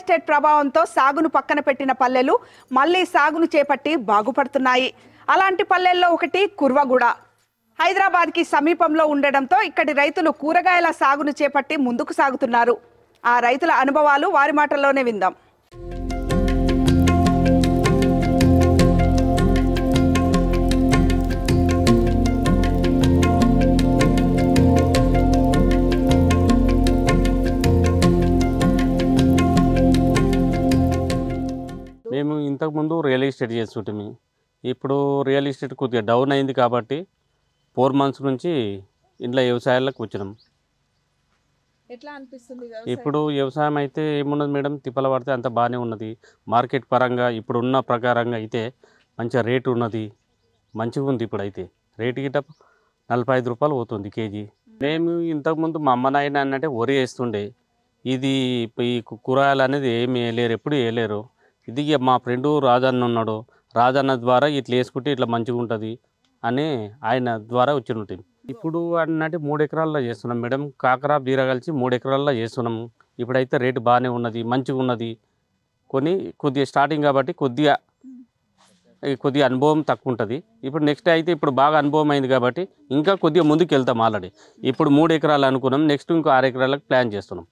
Estate ప్రభావంతో సాగును పక్కన పెట్టిన పల్లెలు మళ్ళీ సాగును చేపట్టి బాగుపడుతున్నాయి. అలాంటి పల్లెల్లో ఒకటి కుర్వగూడ. హైదరాబాద్కి సమీపంలో ఉండడంతో ఇక్కడి రైతులు కూరగాయల సాగును చేపట్టి ముందుకు సాగుతున్నారు. ఆ రైతుల అనుభవాలు వారి మాటల్లోనే విందాం. మేము ఇంతకుముందు రియల్ ఎస్టేట్ చేస్తుంటాము. ఇప్పుడు రియల్ ఎస్టేట్ కొద్దిగా డౌన్ అయింది కాబట్టి 4 months నుంచి ఇంట్లో వ్యవసాయాలకు వచ్చినాం. ఎట్లా అనిపిస్తుంది? ఇప్పుడు వ్యవసాయం అయితే ఏమున్నది మేడం, తిప్పల పడితే అంత బాగానే ఉన్నది. మార్కెట్ పరంగా ఇప్పుడున్న ప్రకారంగా అయితే మంచిగా రేటు ఉన్నది, మంచిగా ఉంది. ఇప్పుడు అయితే రేటు గిట్ట 45 రూపాయలు పోతుంది కేజీ. మేము ఇంతకుముందు మా అమ్మ నాయన అంటే వరి వేస్తుండే. ఇది ఈ కూరగాయలు అనేది ఏమి వేయలేరు, ఎప్పుడు వేయలేరు. ఇది మా ఫ్రెండు రాజన్న ఉన్నాడు, రాజన్న ద్వారా ఇట్లా వేసుకుంటే ఇట్లా మంచిగా ఉంటుంది అని ఆయన ద్వారా వచ్చి ఉంటుంది. ఇప్పుడు అన్నట్టు 3 ఎకరాల్లో చేస్తున్నాం మేడం. కాకర బీర కలిసి 3 ఎకరాల్లో చేస్తున్నాము. ఇప్పుడైతే రేటు బాగానే ఉన్నది, మంచిగా ఉన్నది. కొద్దిగా స్టార్టింగ్ కాబట్టి కొద్దిగా అనుభవం తక్కువ ఉంటుంది. ఇప్పుడు నెక్స్ట్ అయితే ఇప్పుడు బాగా అనుభవం అయింది కాబట్టి ఇంకా కొద్దిగా ముందుకు వెళ్తాం. ఆల్రెడీ ఇప్పుడు 3 ఎకరాలు అనుకున్నాం, నెక్స్ట్ ఇంకో 6 ఎకరాలకు ప్లాన్ చేస్తున్నాం.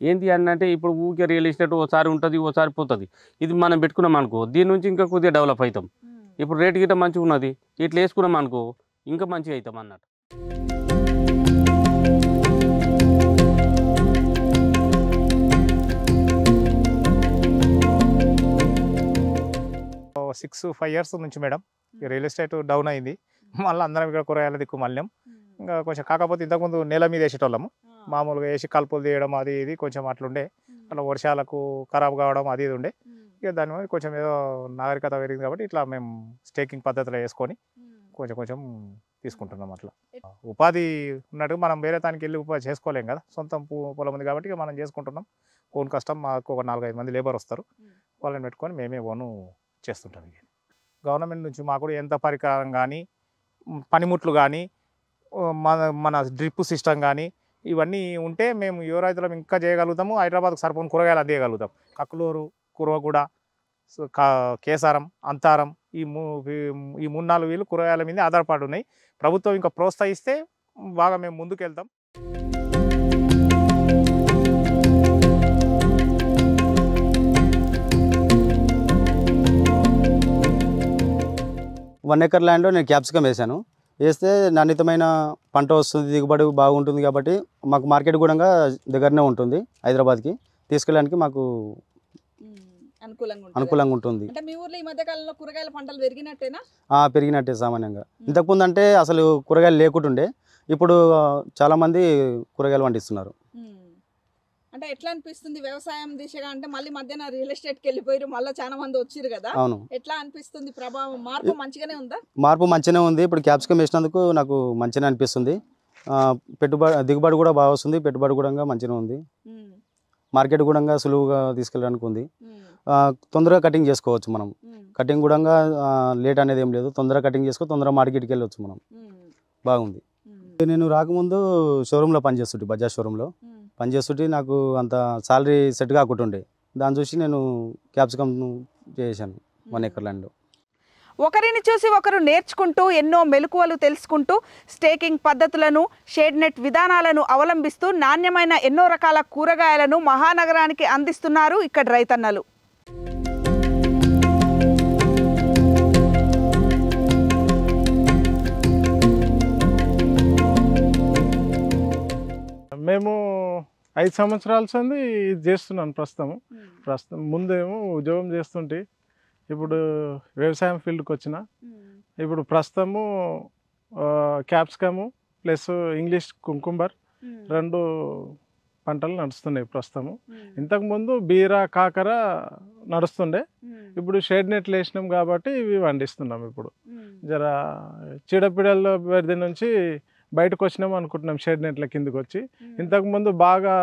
ఏంటి అంటే ఇప్పుడు ఊరికే రియల్ ఎస్టేట్ ఓసారి ఉంటుంది, ఓసారి పోతుంది. ఇది మనం పెట్టుకున్నాం అనుకో, దీని నుంచి ఇంకా కొద్దిగా డెవలప్ అవుతాం. ఇప్పుడు రేటు గిట్ట మంచిగా ఉన్నది, ఇట్లా వేసుకున్నాం అనుకో ఇంకా మంచిగా అవుతాం అన్నట్టు. సిక్స్ 5 years నుంచి మేడం రియల్ ఎస్టేట్ డౌన్ అయింది. మళ్ళీ అందరం ఇక్కడ కూరగాయల దిక్కు మళ్ళాం. ఇంకా కొంచెం కాకపోతే ఇంతకుముందు నేల మీద వేసేటోళ్ళము, మామూలుగా వేసి కలుపులు తీయడం అది ఇది కొంచెం అట్లుండే. అట్లా వర్షాలకు ఖరాబ్ కావడం అది ఇది ఉండే. ఇక దాని మీద కొంచెం ఏదో నాగరికత పెరిగింది కాబట్టి ఇట్లా మేము స్టేకింగ్ పద్ధతిలో వేసుకొని కొంచెం తీసుకుంటున్నాం. అట్లా ఉపాధి ఉన్నట్టు మనం వేరే దానికి వెళ్ళి ఉపాధి చేసుకోలేం కదా, సొంతం పొలం ఉంది కాబట్టి ఇక మనం చేసుకుంటున్నాం. ఓన్ కష్టం. మాకు ఒక 4-5 మంది లేబర్ వస్తారు, వాళ్ళని పెట్టుకొని మేమే ఓను చేస్తుంటాం. గవర్నమెంట్ నుంచి మాకు కూడా ఎంత పరికరం కానీ, పనిముట్లు కానీ, మన డ్రిప్ సిస్టమ్ కానీ ఇవన్నీ ఉంటే మేము యువ రైతులం ఇంకా చేయగలుగుతాము. హైదరాబాద్కు సరిపోని కూరగాయలు అందియగలుగుతాం. కక్కులూరు, కుర్వగూడ, కేసారం, అంతారం ఈ 3-4 వీళ్ళు కూరగాయల మీద ఆధారపడి ఉన్నాయి. ప్రభుత్వం ఇంకా ప్రోత్సహిస్తే బాగా మేము ముందుకు వెళ్తాం. వన్ ఎకర్ ల్యాండ్లో నేను క్యాప్సికమ్ వేసాను. వేస్తే నాణ్యతమైన పంట వస్తుంది, దిగుబడి బాగుంటుంది. కాబట్టి మాకు మార్కెట్ కూడా దగ్గరనే ఉంటుంది. హైదరాబాద్కి తీసుకెళ్ళడానికి మాకు అనుకూలంగా ఉంటుంది. పెరిగినట్టే సామాన్యంగా. ఇంతకుముందు అంటే అసలు కూరగాయలు లేకుంటుండే, ఇప్పుడు చాలామంది కూరగాయలు పండిస్తున్నారు. అంటే ఎట్లా అనిపిస్తుంది వ్యవసాయం దిశగా? అంటే మళ్ళీ మధ్యాహ్నం రియల్ ఎస్టేట్కి వెళ్ళిపోయారు, మళ్ళీ చాలా మంది వచ్చారు కదా. అవును. ఎట్లా అనిపిస్తుంది ప్రభావం? మార్పు మంచిగానే ఉందా? మార్పు మంచిగానే ఉంది. ఇప్పుడు క్యాప్సికమ్ వేసినందుకు నాకు మంచిగానే అనిపిస్తుంది. దిగుబడి కూడా బాగా వస్తుంది, పెట్టుబడి కూడా మంచిగా ఉంది. మార్కెట్ కూడా సులువుగా తీసుకెళ్ళడానికి ఉంది. తొందరగా కటింగ్ చేసుకోవచ్చు మనం. కటింగ్ కూడా లేట్ అనేది ఏం లేదు, తొందరగా కటింగ్ చేసుకో తొందరగా మార్కెట్కి వెళ్ళవచ్చు మనం. బాగుంది. నేను రాకముందు షోరూంలో పనిచేస్తుంటే, బజాజ్ షోరూంలో పనిచేస్తుంటే నాకు అంత సాలరీ సెట్ కాకుంటుండే. దాన్ని చూసి నేను క్యాప్సికమ్ చేశాను 1 ఎకర్ ల్యాండ్లో. ఒకరిని చూసి ఒకరు నేర్చుకుంటూ ఎన్నో మెలకువలు తెలుసుకుంటూ స్టేకింగ్ పద్ధతులను, షేడ్ నెట్ విధానాలను అవలంబిస్తూ నాణ్యమైన ఎన్నో రకాల కూరగాయలను మహానగరానికి అందిస్తున్నారు ఇక్కడి రైతన్నలు. మేము 5 సంవత్సరాల సంది ఇది చేస్తున్నాను. ప్రస్తుతం ముందేమో ఉద్యోగం చేస్తుంటే, ఇప్పుడు వ్యవసాయం ఫీల్డ్కి వచ్చిన. ఇప్పుడు ప్రస్తుతము క్యాప్సికము ప్లస్ ఇంగ్లీష్ కుంకుంబర్ 2 పంటలు నడుస్తున్నాయి ప్రస్తుతము. ఇంతకుముందు బీర, కాకర నడుస్తుండే. ఇప్పుడు షేడ్ నెట్లు వేసినాం కాబట్టి ఇవి పండిస్తున్నాం. ఇప్పుడు జర చీడపీడల పరిధి నుంచి బయటకు వచ్చినాం అనుకుంటున్నాం షేడ్ నెట్ల కిందకి వచ్చి. ఇంతకుముందు బాగా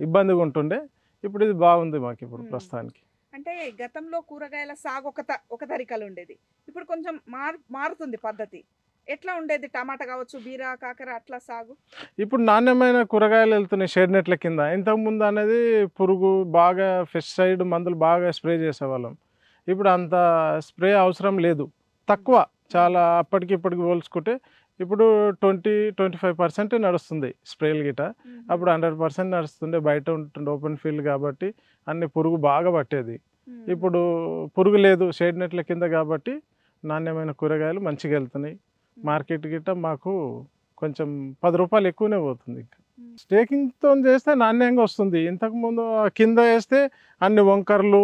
ఇబ్బందిగా ఉంటుండే, ఇప్పుడు ఇది బాగుంది మాకు ఇప్పుడు ప్రస్తుతానికి. అంటే గతంలో కూరగాయల సాగు ఒక తరికలు ఉండేది, ఇప్పుడు కొంచెం మారుతుంది పద్ధతి. ఎట్లా ఉండేది టమాటా కావచ్చు, బీర, కాకర అట్లా సాగు? ఇప్పుడు నాణ్యమైన కూరగాయలు వెళ్తున్నాయి షేడ్ నెట్ల కింద. ఇంతకుముందు అనేది పురుగు బాగా పెస్టిసైడ్ మందులు బాగా స్ప్రే చేసేవాళ్ళం. ఇప్పుడు అంత స్ప్రే అవసరం లేదు, తక్కువ. చాలా అప్పటికి ఇప్పటికి పోల్చుకుంటే ఇప్పుడు 20-25% నడుస్తుంది స్ప్రేలు గిట. అప్పుడు 100% నడుస్తుండే, బయట ఉంటుండే ఓపెన్ ఫీల్డ్ కాబట్టి అన్ని పురుగు బాగా పట్టేది. ఇప్పుడు పురుగు లేదు షేడ్ నెట్ల కింద కాబట్టి నాణ్యమైన కూరగాయలు మంచిగా వెళ్తున్నాయి. మార్కెట్ గిట్ట మాకు కొంచెం 10 రూపాయలు ఎక్కువనే పోతుంది. ఇంకా స్టేకింగ్తో చేస్తే నాణ్యంగా వస్తుంది. ఇంతకుముందు కింద వేస్తే అన్ని వంకర్లు,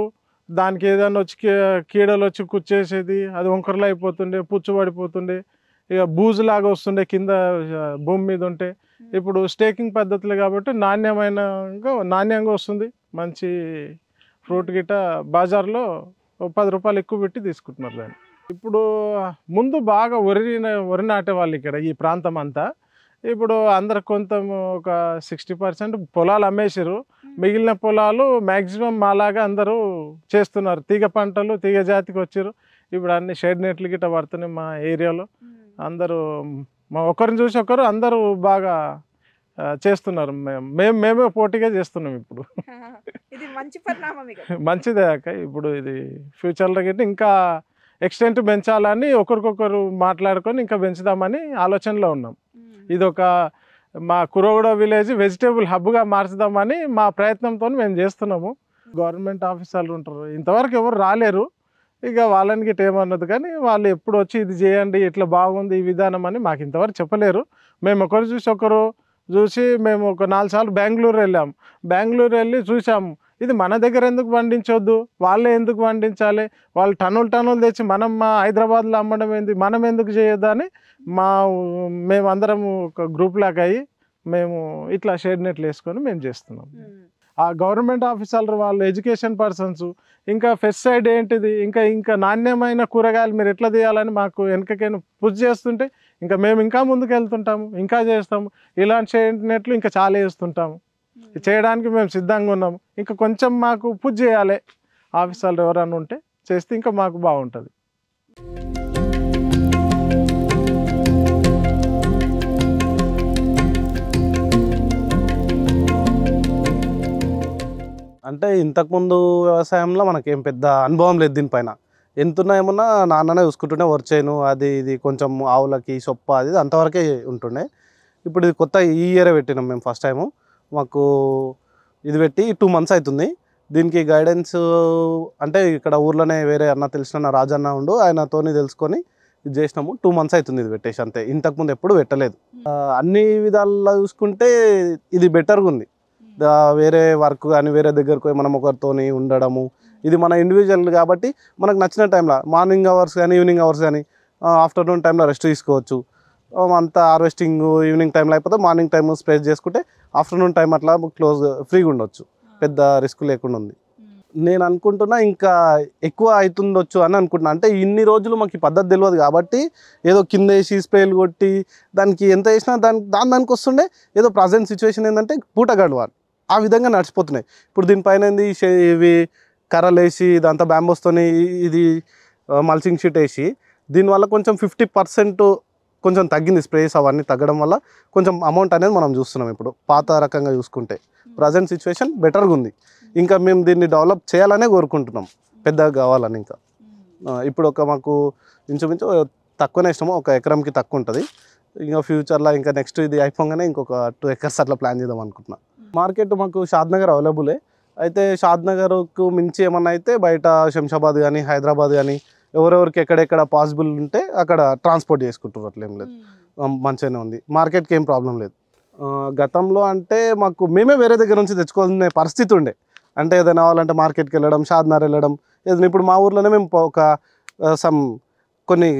దానికి ఏదైనా వచ్చి కీడలు వచ్చి కుచ్చేసేది, అది వంకరలు అయిపోతుండే, పుచ్చు పడిపోతుండే, ఇక బూజులాగా వస్తుండే కింద భూమి మీద ఉంటే. ఇప్పుడు స్టేకింగ్ పద్ధతులు కాబట్టి నాణ్యంగా వస్తుంది. మంచి ఫ్రూట్ గిట్ట బజార్లో 10 రూపాయలు ఎక్కువ పెట్టి తీసుకుంటున్నారు దాన్ని. ఇప్పుడు ముందు బాగా వరి నాటేవాళ్ళు ఇక్కడ ఈ ప్రాంతం అంతా. ఇప్పుడు అందరు కొంత ఒక 60% పొలాలు అమ్మేసారు. మిగిలిన పొలాలు మ్యాక్సిమం మాలాగా అందరూ చేస్తున్నారు. తీగ పంటలు, తీగ జాతికి వచ్చారు. ఇప్పుడు అన్ని షేడ్ నెట్లు గిట్ట పడుతున్నాయి మా ఏరియాలో. అందరూ ఒకరిని చూసి ఒకరు అందరూ బాగా చేస్తున్నారు. మేమే పోటీగా చేస్తున్నాం ఇప్పుడు. ఇది మంచి పరిణామం. మంచిదే అక్క. ఇప్పుడు ఇది ఫ్యూచర్లో గిట్ట ఇంకా ఎక్స్టెంట్ పెంచాలని ఒకరికొకరు మాట్లాడుకొని ఇంకా పెంచుదామని ఆలోచనలో ఉన్నాం. ఇది ఒక మా కురవగూడ విలేజ్ వెజిటేబుల్ హబ్గా మార్చుదామని మా ప్రయత్నంతో మేము చేస్తున్నాము. గవర్నమెంట్ ఆఫీసర్లు ఉంటారు, ఇంతవరకు ఎవరు రాలేరు. ఇక వాళ్ళని గిట్ట ఏమన్నది కానీ వాళ్ళు ఎప్పుడు వచ్చి ఇది చేయండి, ఇట్లా బాగుంది ఈ విధానం అని మాకు ఇంతవరకు చెప్పలేరు. మేము ఒకరు చూసి మేము ఒక 4 సార్లు బెంగళూరు వెళ్ళాము. బెంగళూరు వెళ్ళి చూసాము, ఇది మన దగ్గర ఎందుకు పండించొద్దు, వాళ్ళే ఎందుకు పండించాలి, వాళ్ళు టన్నులు తెచ్చి మనం మా హైదరాబాద్లో అమ్మడం ఏంది, మనం ఎందుకు చేయొద్దు అని మేమందరం ఒక గ్రూప్ లాగా అయ్యి మేము ఇట్లా షేడ్ నెట్లు వేసుకొని మేము చేస్తున్నాం. ఆ గవర్నమెంట్ ఆఫీసర్లు వాళ్ళు ఎడ్యుకేషన్ పర్సన్స్, ఇంకా పెస్టిసైడ్ ఏంటిది, ఇంకా నాణ్యమైన కూరగాయలు మీరు ఎట్లా తీయాలని మాకు వెనకకైనా పుష్ చేస్తుంటే ఇంకా మేము ఇంకా ముందుకు వెళ్తుంటాము, ఇంకా చేస్తాము. ఇలాంటి షేడ్ నెట్లు ఇంకా చాలా వేస్తుంటాము. చేయడానికి మేము సిద్ధంగా ఉన్నాము. ఇంకా కొంచెం మాకు పుష్ చేయాలి ఆఫీసర్లు ఎవరైనా ఉంటే, చేస్తే ఇంకా మాకు బాగుంటుంది. అంటే ఇంతకుముందు వ్యవసాయంలో మనకేం పెద్ద అనుభవం లేదు దీనిపైన. ఎంతున్నా ఏమన్నా నాన్ననే చూసుకుంటుండే, వరిచేను అది ఇది కొంచెం ఆవులకి సొప్ప అది అంతవరకే ఉంటుండే. ఇప్పుడు ఇది కొత్త ఈ ఇయరే పెట్టినాం మేము ఫస్ట్ టైము. మాకు ఇది పెట్టి 2 months అవుతుంది. దీనికి గైడెన్స్ అంటే ఇక్కడ ఊర్లోనే వేరే అన్న తెలిసిన రాజన్న ఉండు, ఆయనతోని తెలుసుకొని ఇది చేసినాము. 2 months అవుతుంది ఇది పెట్టేసి, అంతే. ఇంతకుముందు ఎప్పుడు పెట్టలేదు. అన్ని విధాల్లో చూసుకుంటే ఇది బెటర్గా ఉంది. వేరే వర్క్ కానీ వేరే దగ్గరకు పోయి మనం ఒకరితోని ఉండడము, ఇది మన ఇండివిజువల్ కాబట్టి మనకు నచ్చిన టైంలో మార్నింగ్ అవర్స్ కానీ ఈవినింగ్ అవర్స్ కానీ ఆఫ్టర్నూన్ టైంలో రెస్ట్ తీసుకోవచ్చు. అంతా హార్వెస్టింగ్ ఈవినింగ్ టైంలో అయిపోతే మార్నింగ్ టైం స్పేస్ చేసుకుంటే ఆఫ్టర్నూన్ టైం అట్లా ఫ్రీగా ఉండొచ్చు, పెద్ద రిస్క్ లేకుండా ఉంది. నేను అనుకుంటున్నా ఇంకా ఎక్కువ అవుతుండొచ్చు అని అనుకుంటున్నా. అంటే ఇన్ని రోజులు మాకు ఈ పద్ధతి తెలియదు కాబట్టి ఏదో కింద వేసి స్ప్రేలు కొట్టి దానికి ఎంత వేసినా దానికి వస్తుండే. ఏదో ప్రజెంట్ సిచ్యువేషన్ ఏంటంటే పూట గడవాలి ఆ విధంగా నడిచిపోతున్నాయి. ఇప్పుడు దీనిపైన ఏంది ఇవి కర్రలు వేసి ఇదంతా బ్యాంబోస్తోని ఇది మల్చింగ్ షీట్ వేసి దీనివల్ల కొంచెం 50% కొంచెం తగ్గింది. స్ప్రేస్ అవన్నీ తగ్గడం వల్ల కొంచెం అమౌంట్ అనేది మనం చూస్తున్నాం. ఇప్పుడు పాత రకంగా చూసుకుంటే ప్రజెంట్ సిచ్యువేషన్ బెటర్గా ఉంది. ఇంకా మేము దీన్ని డెవలప్ చేయాలనే కోరుకుంటున్నాం, పెద్దగా కావాలని. ఇంకా ఇప్పుడు మాకు ఇంచుమించు తక్కువనే ఇష్టము, 1 ఎకరంకి తక్కువ ఉంటుంది. ఇంకా ఫ్యూచర్లో ఇంకా నెక్స్ట్ ఇది అయిపోగానే ఇంకొక 2 acres అట్లా ప్లాన్ చేద్దాం అనుకుంటున్నాం. మార్కెట్ మాకు షాద్నగర్ అవైలబులే. అయితే షాద్నగర్కు మించి ఏమన్నా అయితే బయట శంషాబాద్ కానీ హైదరాబాద్ కానీ ఎవరెవరికి ఎక్కడెక్కడ పాసిబుల్ ఉంటే అక్కడ ట్రాన్స్పోర్ట్ చేసుకుంటారు. అట్లేం లేదు, మంచిగానే ఉంది. మార్కెట్కి ఏం ప్రాబ్లం లేదు. గతంలో అంటే మేమే వేరే దగ్గర నుంచి తెచ్చుకోవాలనే పరిస్థితి ఉండే. అంటే ఏదైనా కావాలంటే మార్కెట్కి వెళ్ళడం, షాద్నగర్ వెళ్ళడం ఏదైనా. ఇప్పుడు మా ఊర్లోనే మేము కొన్ని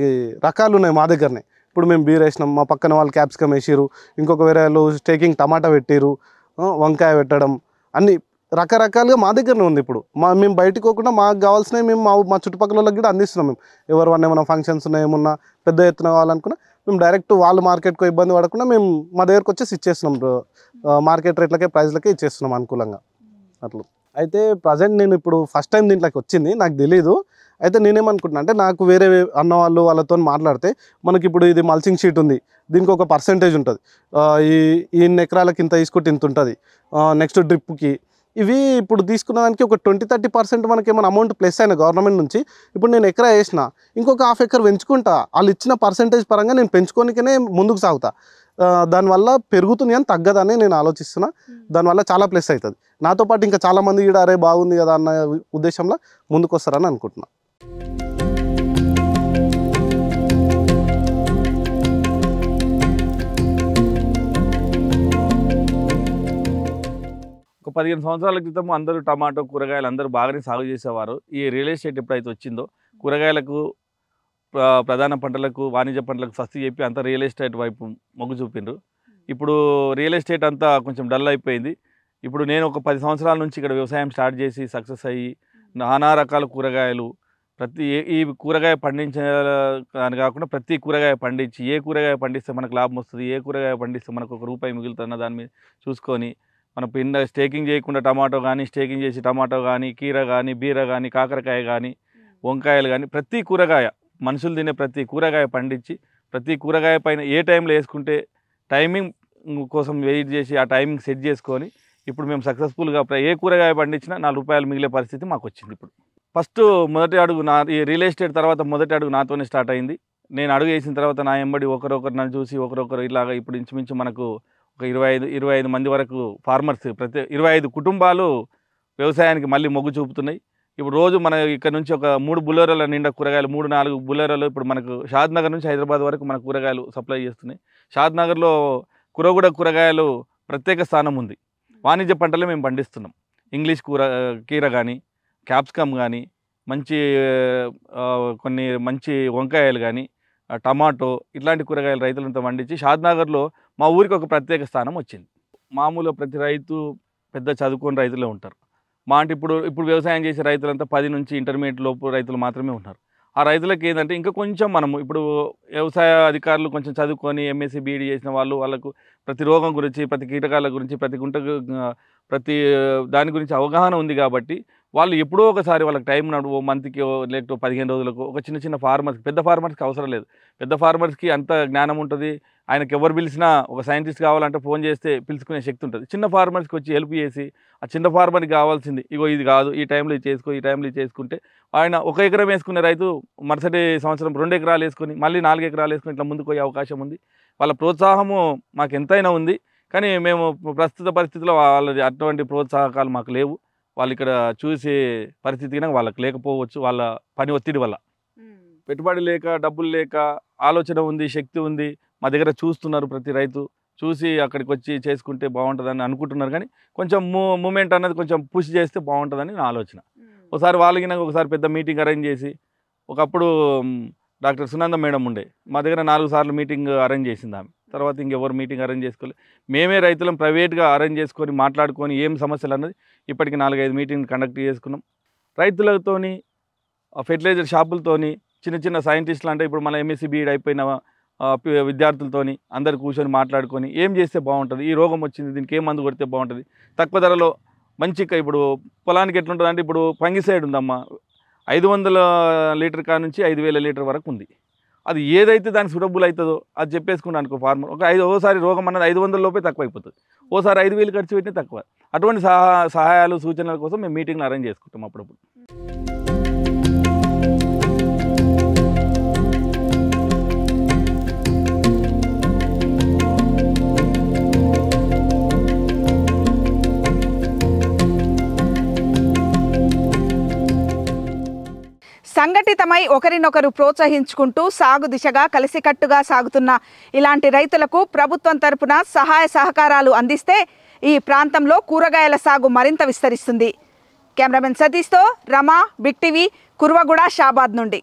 రకాలు ఉన్నాయి మా దగ్గరనే. ఇప్పుడు మేము బీర్ వేసినాం, మా పక్కన వాళ్ళు క్యాప్సికమ్ వేసిరు, ఇంకొక వేరే వాళ్ళు స్టేకింగ్ టమాటా పెట్టిరు, వంకాయ పెట్టడం, అన్ని రకరకాలుగా మా దగ్గరనే ఉంది. ఇప్పుడు మేము బయటకు పోకుండా మాకు కావాల్సినవి మేము మా చుట్టుపక్కల వాళ్ళకి కూడా అందిస్తున్నాం. మేము ఎవరివన్నా ఏమైనా ఫంక్షన్స్ ఉన్నాయి, ఏమన్నా పెద్ద ఎత్తున కావాలనుకున్నా మేము డైరెక్ట్ వాళ్ళు మార్కెట్కు ఇబ్బంది పడకుండా మేము మా దగ్గరకు వచ్చేసి ఇచ్చేస్తున్నాం. మార్కెట్ రేట్లకే ప్రైస్లకే ఇచ్చేస్తున్నాం అనుకూలంగా అట్లా. అయితే ప్రజెంట్ నేను ఇప్పుడు ఫస్ట్ టైం దీంట్లోకి వచ్చింది, నాకు తెలీదు. అయితే నేనేమనుకుంటున్నా అంటే నాకు వేరే అన్న వాళ్ళతో మాట్లాడితే మనకి ఇప్పుడు ఇది మల్చింగ్ షీట్ ఉంది, దీనికి ఒక పర్సెంటేజ్ ఉంటుంది, ఈ ఎకరాలకి ఇంత తీసుకుంటే ఇంత ఉంటుంది, నెక్స్ట్ డ్రిప్కి ఇవి ఇప్పుడు తీసుకున్న దానికి ఒక 20-30% మనకి ఏమైనా అమౌంట్ ప్లస్ అయిన గవర్నమెంట్ నుంచి. ఇప్పుడు నేను ఎకరా వేసిన ఇంకొక హాఫ్ ఎకర్ పెంచుకుంటా, వాళ్ళు ఇచ్చిన పర్సెంటేజ్ పరంగా నేను పెంచుకోనికనే ముందుకు సాగుతా. దానివల్ల పెరుగుతుంది అని తగ్గదని నేను ఆలోచిస్తున్నా. దానివల్ల చాలా ప్లస్ అవుతుంది. నాతో పాటు ఇంకా చాలామంది కూడా అరే బాగుంది కదా అన్న ఉద్దేశంలో ముందుకు వస్తారని అనుకుంటున్నా. ఒక 15 సంవత్సరాల క్రితం అందరూ టమాటో కూరగాయలు అందరూ బాగానే సాగు చేసేవారు. ఈ రియల్ ఎస్టేట్ ఎప్పుడైతే వచ్చిందో కూరగాయలకు ప్రధాన పంటలకు వాణిజ్య పంటలకు స్వస్తి చెప్పి అంతా రియల్ ఎస్టేట్ వైపు మొగ్గు చూపిండ్రు. ఇప్పుడు రియల్ ఎస్టేట్ అంతా కొంచెం డల్ అయిపోయింది. ఇప్పుడు నేను ఒక 10 సంవత్సరాల నుంచి ఇక్కడ వ్యవసాయం స్టార్ట్ చేసి సక్సెస్ అయ్యి నానా రకాల కూరగాయలు ఈ కూరగాయ పండించాలని కాకుండా ప్రతి కూరగాయ పండించి ఏ కూరగాయ పండిస్తే మనకు లాభం వస్తుంది, ఏ కూరగాయ పండిస్తే మనకు ₹1 మిగులుతున్న దాని మీద చూసుకొని మన స్టేకింగ్ చేయకుండా టమాటో కానీ, స్టేకింగ్ చేసి టమాటో కానీ, కీర కానీ, బీర కానీ, కాకరకాయ కానీ, వంకాయలు కానీ ప్రతి కూరగాయ మనుషులు తినే ప్రతి కూరగాయ పండించి ప్రతి కూరగాయ పైన ఏ టైంలో వేసుకుంటే టైమింగ్ కోసం వెయిట్ చేసి ఆ టైమింగ్ సెట్ చేసుకొని ఇప్పుడు మేము సక్సెస్ఫుల్గా ఏ కూరగాయ పండించినా ₹4 మిగిలే పరిస్థితి మాకు వచ్చింది. ఇప్పుడు ఫస్ట్ మొదటి అడుగు ఈ రియల్ ఎస్టేట్ తర్వాత మొదటి అడుగు నాతోనే స్టార్ట్ అయింది. నేను అడుగు వేసిన తర్వాత నా ఎంబడి ఒకరొకరు నన్ను చూసి ఒకరొకరు ఇలాగా ఇప్పుడు ఇంచుమించు మనకు ఒక 25 మంది వరకు ఫార్మర్స్, ప్రతి 25 కుటుంబాలు వ్యవసాయానికి మళ్ళీ మొగ్గు చూపుతున్నాయి. ఇప్పుడు రోజు మన ఇక్కడ నుంచి ఒక 3 బులెరోల నిండా కూరగాయలు, 3-4 బులెరోలు ఇప్పుడు మనకు షాద్ నగర్ నుంచి హైదరాబాద్ వరకు మన కూరగాయలు సప్లై చేస్తున్నాయి. షాద్ నగర్లో కురగూడ కూరగాయలు ప్రత్యేక స్థానం ఉంది. వాణిజ్య పంటలే మేము పండిస్తున్నాం. ఇంగ్లీష్ కీర కానీ, క్యాప్సికమ్ కానీ, కొన్ని మంచి వంకాయలు కానీ, టమాటో ఇట్లాంటి కూరగాయలు రైతులంతా పండించి షాద్ నగర్లో మా ఊరికి ఒక ప్రత్యేక స్థానం వచ్చింది. మామూలుగా ప్రతి రైతు పెద్ద చదువుకొని రైతులే ఉంటారు. మా అంటే ఇప్పుడు వ్యవసాయం చేసే రైతులంతా 10 నుంచి ఇంటర్మీడియట్ లోపు రైతులు మాత్రమే ఉన్నారు. ఆ రైతులకి ఏంటంటే ఇంకా కొంచెం మనము ఇప్పుడు వ్యవసాయ అధికారులు కొంచెం చదువుకొని ఎంఎస్సి బీఈడి చేసిన వాళ్ళకు ప్రతి రోగం గురించి, ప్రతి కీటకాల గురించి, ప్రతి దాని గురించి అవగాహన ఉంది కాబట్టి వాళ్ళు ఎప్పుడో ఒకసారి వాళ్ళకి టైం నడువు మంత్కి లేకపోతే 15 రోజులకు ఒక చిన్న ఫార్మర్స్కి, పెద్ద ఫార్మర్స్కి అవసరం లేదు. పెద్ద ఫార్మర్స్కి అంత జ్ఞానం ఉంటుంది. ఆయనకి ఎవరు పిలిచినా ఒక సైంటిస్ట్ కావాలంటే ఫోన్ చేస్తే పిలుచుకునే శక్తి ఉంటుంది. చిన్న ఫార్మర్స్కి వచ్చి హెల్ప్ చేసి ఆ చిన్న ఫార్మర్కి కావాల్సింది ఇగో ఇది కాదు, ఈ టైంలో ఇది చేసుకో, ఈ టైంలో ఇది చేసుకుంటే ఆయన 1 ఎకరం వేసుకునే రైతు మరుసటి సంవత్సరం 2 ఎకరాలు వేసుకొని మళ్ళీ 4 ఎకరాలు వేసుకొని ఇట్లా ముందుకు పోయే అవకాశం ఉంది. వాళ్ళ ప్రోత్సాహము మాకు ఎంతైనా ఉంది. కానీ మేము ప్రస్తుత పరిస్థితిలో వాళ్ళ అటువంటి ప్రోత్సాహకాలు మాకు లేవు. వాళ్ళు ఇక్కడ చూసే పరిస్థితి వాళ్ళకి లేకపోవచ్చు, వాళ్ళ పని ఒత్తిడి వల్ల. పెట్టుబడి లేక, డబ్బులు లేక, ఆలోచన ఉంది, శక్తి ఉంది, మా దగ్గర చూస్తున్నారు. ప్రతి రైతు చూసి అక్కడికి వచ్చి చేసుకుంటే బాగుంటుందని అనుకుంటున్నారు. కానీ కొంచెం మూమెంట్ అన్నది కొంచెం పుష్ చేస్తే బాగుంటుందని నా ఆలోచన. ఒకసారి వాళ్ళకి ఒకసారి పెద్ద మీటింగ్ అరేంజ్ చేసి, ఒకప్పుడు డాక్టర్ సునంద మేడం ఉండే, మా దగ్గర 4 సార్లు మీటింగ్ అరేంజ్ చేసింది ఆమె. తర్వాత ఇంకెవరు మీటింగ్ అరేంజ్ చేసుకోలేదు. మేమే రైతులం ప్రైవేట్గా అరేంజ్ చేసుకొని మాట్లాడుకొని ఏం సమస్యలు అన్నది ఇప్పటికి 4-5 మీటింగ్ కండక్ట్ చేసుకున్నాం. రైతులతోని, ఫెర్టిలైజర్ షాపులతోని, చిన్న సైంటిస్టులు అంటే ఇప్పుడు మన ఎంఎస్సి బీఈడి అయిపోయిన విద్యార్థులతోని అందరు కూర్చొని మాట్లాడుకొని ఏం చేస్తే బాగుంటుంది, ఈ రోగం వచ్చింది దీనికి ఏ మందు కొడితే బాగుంటుంది, తక్కువ ధరలో మంచిగా. ఇప్పుడు పొలానికి ఎట్లుంటుంది అంటే ఇప్పుడు ఫంగిసైడ్ ఉందమ్మా, 500 లీటర్ కా నుంచి 5000 లీటర్ వరకు ఉంది. అది ఏదైతే దానికి సూటబుల్ అవుతుందో అది చెప్పేసుకున్నాను అనుకో ఫార్మర్. ఓసారి రోగం అన్నది 500 లోపే తక్కువ అయిపోతుంది, ఓసారి 5000 ఖర్చు పెట్టినా తక్కువ. అటువంటి సహాయాలు సూచనల కోసం మేము మీటింగ్లు అరేంజ్ చేసుకుంటాం అప్పుడప్పుడు. సంఘటితమై ఒకరినొకరు ప్రోత్సహించుకుంటూ సాగు దిశగా కలిసికట్టుగా సాగుతున్న ఇలాంటి రైతులకు ప్రభుత్వం తరపున సహాయ సహకారాలు అందిస్తే ఈ ప్రాంతంలో కూరగాయల సాగు మరింత విస్తరిస్తుంది. కెమెరామెన్ సతీష్తో రమా, బిగ్ టీవీ, కుర్వగూడ, షాబాద్ నుండి.